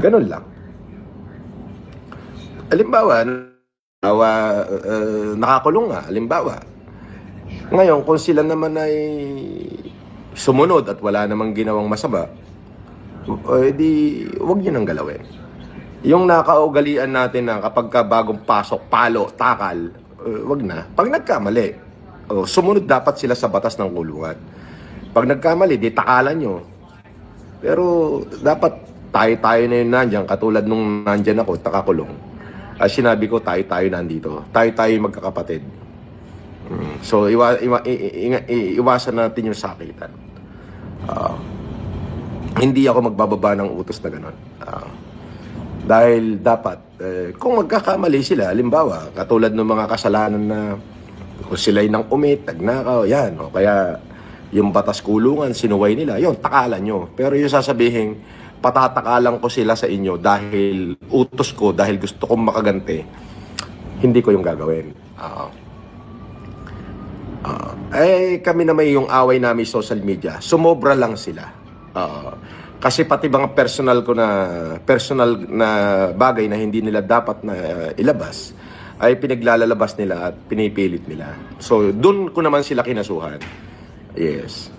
Ganun lang. Halimbawa, nakakulong nga, halimbawa. Ngayon, kung sila naman ay sumunod at wala namang ginawang masama, edi huwag nyo nang galawin. Yung nakaugalian natin na kapag ka bagong pasok, palo, takal, wag na. Pag nagkamali, sumunod dapat sila sa batas ng kulungan. Pag nagkamali, di takalan nyo. Pero dapat tayo-tayo na yun nandyan, katulad nung nandyan ako, nakakulong. Sinabi ko, tayo-tayo nandito. Tayo-tayo magkakapatid. So, iwasan natin yung sakitan. Hindi ako magbababa ng utos na gano'n. Dahil dapat, kung magkakamali sila, halimbawa, katulad ng mga kasalanan na kung sila'y nang umit, nagnakaw, yan, o kaya yung batas kulungan, sinuway nila, yun, takalan nyo. Pero yung sasabihin, patatakalan ko sila sa inyo dahil utos ko, dahil gusto kong makaganti, hindi ko yung gagawin. Kami na may yung away namin social media, sumobra lang sila. Kasi pati mga personal na bagay na hindi nila dapat na ilabas, ay pinaglalabas nila at pinipilit nila. So, dun ko naman sila kinasuhan. Yes.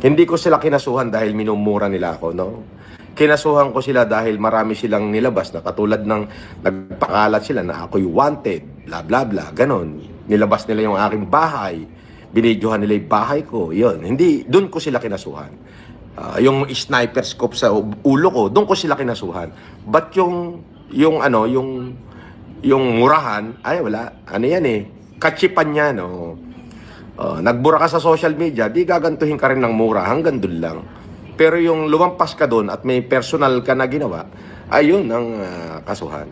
Hindi ko sila kinasuhan dahil minumura nila ako, no? Kinasuhan ko sila dahil marami silang nilabas na katulad ng nagpakalat sila na ako'y wanted, bla bla bla, ganon. Nilabas nila yung aking bahay, binidyohan nila yung bahay ko, yun. Hindi, dun ko sila kinasuhan. Yung sniper scope sa ulo ko, doon ko sila kinasuhan. But yung murahan, ay wala. Ano yan eh, kachipan yan. Nagbura ka sa social media, di gagantuhin ka rin ng mura, hanggang doon lang. Pero yung lumampas ka doon at may personal ka na ginawa, ayun ang kasuhan.